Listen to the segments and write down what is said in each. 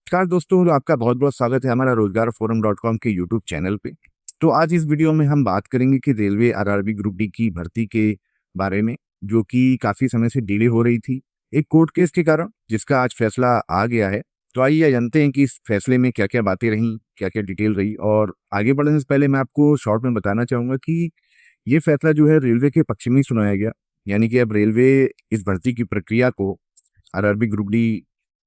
नमस्कार दोस्तों, आपका बहुत बहुत स्वागत है हमारा रोजगार फोरम .com के यूट्यूब चैनल पे। तो आज इस वीडियो में हम बात करेंगे कि रेलवे आरआरबी ग्रुप डी की भर्ती के बारे में, जो कि काफ़ी समय से डिले हो रही थी एक कोर्ट केस के कारण, जिसका आज फैसला आ गया है। तो आइए जानते हैं कि इस फैसले में क्या क्या बातें रहीं, क्या क्या डिटेल रही। और आगे बढ़ने से पहले मैं आपको शॉर्ट में बताना चाहूँगा कि ये फैसला जो है रेलवे के पक्ष में ही सुनाया गया। यानी कि अब रेलवे इस भर्ती की प्रक्रिया को, आरआरबी ग्रुप डी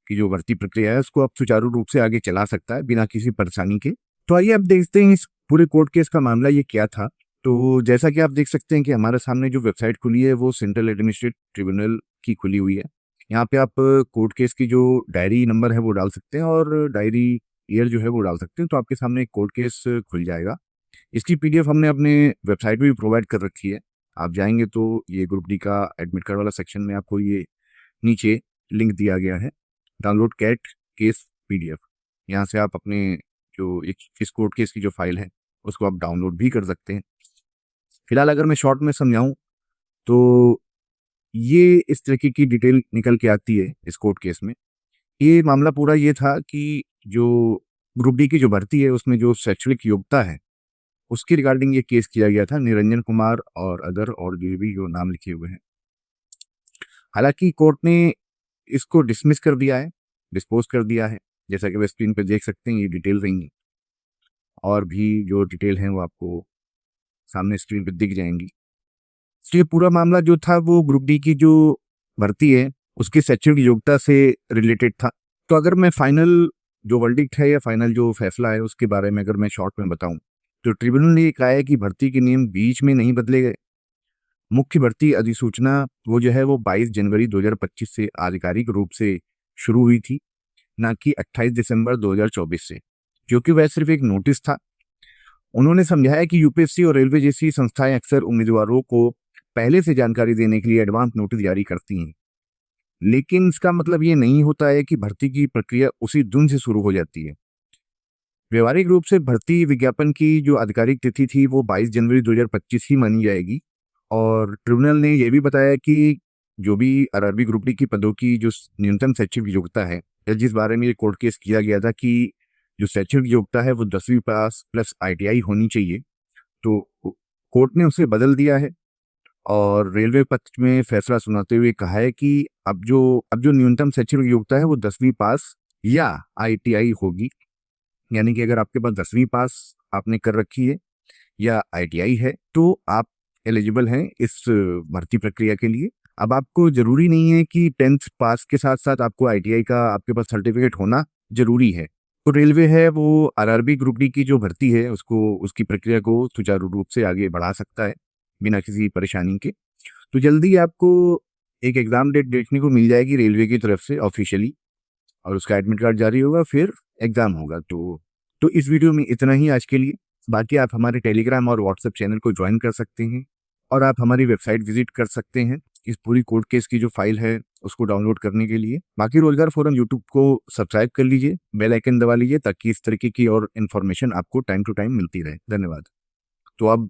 की जो भर्ती प्रक्रिया है उसको अब सुचारू रूप से आगे चला सकता है बिना किसी परेशानी के। तो आइए अब देखते हैं इस पूरे कोर्ट केस का मामला ये क्या था। तो जैसा कि आप देख सकते हैं कि हमारे सामने जो वेबसाइट खुली है वो सेंट्रल एडमिनिस्ट्रेटिव ट्रिब्यूनल की खुली हुई है। यहाँ पे आप कोर्ट केस की जो डायरी नंबर है वो डाल सकते हैं और डायरी ईयर जो है वो डाल सकते हैं। तो आपके सामने एक कोर्ट केस खुल जाएगा। इसकी पीडीएफ हमने अपने वेबसाइट पे भी प्रोवाइड कर रखी है। आप जाएंगे तो ये ग्रुप डी का एडमिट कार्ड वाला सेक्शन में आपको ये नीचे लिंक दिया गया है, डाउनलोड कैट केस पीडीएफ। यहाँ से आप अपने जो इस कोर्ट केस की जो फाइल है उसको आप डाउनलोड भी कर सकते हैं। फिलहाल अगर मैं शॉर्ट में समझाऊं तो ये इस तरीके की डिटेल निकल के आती है इस कोर्ट केस में। ये मामला पूरा ये था कि जो ग्रुप डी की जो भर्ती है उसमें जो शैक्षणिक योग्यता है उसकी रिगार्डिंग ये केस किया गया था। निरंजन कुमार और अदर और भी जो नाम लिखे हुए हैं, हालांकि कोर्ट ने इसको डिसमिस कर दिया है, डिस्पोज कर दिया है। जैसा कि वे स्क्रीन पे देख सकते हैं ये डिटेल रही हैं, और भी जो डिटेल हैं वो आपको सामने स्क्रीन पे दिख जाएंगी। तो ये पूरा मामला जो था वो ग्रुप डी की जो भर्ती है उसकी शैक्षणिक योग्यता से रिलेटेड था। तो अगर मैं फाइनल जो वर्डिक्ट है या फाइनल जो फैसला है उसके बारे में अगर मैं शॉर्ट में बताऊं तो ट्रिब्यूनल ने कहा है कि भर्ती के नियम बीच में नहीं बदले गए। मुख्य भर्ती अधिसूचना वो जो है वो 22 जनवरी 2025 से आधिकारिक रूप से शुरू हुई थी, ना कि 28 दिसंबर 2024 से, क्योंकि वह सिर्फ एक नोटिस था। उन्होंने समझाया कि यूपीएससी और रेलवे जैसी संस्थाएं अक्सर उम्मीदवारों को पहले से जानकारी देने के लिए एडवांस नोटिस जारी करती हैं, लेकिन इसका मतलब ये नहीं होता है कि भर्ती की प्रक्रिया उसी दिन से शुरू हो जाती है। व्यवहारिक रूप से भर्ती विज्ञापन की जो आधिकारिक तिथि थी वो 22 जनवरी 2025 ही मानी जाएगी। और ट्रिब्यूनल ने यह भी बताया कि जो भी आरआरबी ग्रुप डी की पदों की जो न्यूनतम शैक्षिक योग्यता है, या जिस बारे में ये कोर्ट केस किया गया था कि जो शैक्षणिक योग्यता है वो 10वीं पास प्लस आईटीआई होनी चाहिए, तो कोर्ट ने उसे बदल दिया है। और रेलवे पक्ष में फैसला सुनाते हुए कहा है कि अब जो न्यूनतम शैक्षणिक योग्यता है वो 10वीं पास या आईटीआई होगी। यानी कि अगर आपके पास 10वीं पास आपने कर रखी है या आईटीआई है तो आप एलिजिबल हैं इस भर्ती प्रक्रिया के लिए। अब आपको जरूरी नहीं है कि 10th पास के साथ साथ आपको आईटीआई का आपके पास सर्टिफिकेट होना जरूरी है। तो रेलवे है वो आरआरबी ग्रुप डी की जो भर्ती है उसको, उसकी प्रक्रिया को सुचारू रूप से आगे बढ़ा सकता है बिना किसी परेशानी के। तो जल्दी आपको एक एग्जाम डेट देखने को मिल जाएगी रेलवे की तरफ से ऑफिशियली, और उसका एडमिट कार्ड जारी होगा, फिर एग्जाम होगा। तो इस वीडियो में इतना ही आज के लिए। बाकी आप हमारे टेलीग्राम और व्हाट्सएप चैनल को ज्वाइन कर सकते हैं, और आप हमारी वेबसाइट विजिट कर सकते हैं इस पूरी कोर्ट केस की जो फाइल है उसको डाउनलोड करने के लिए। बाकी रोजगार फोरम यूट्यूब को सब्सक्राइब कर लीजिए, बेल आइकन दबा लीजिए, ताकि इस तरीके की और इन्फॉर्मेशन आपको टाइम टू टाइम मिलती रहे। धन्यवाद। तो अब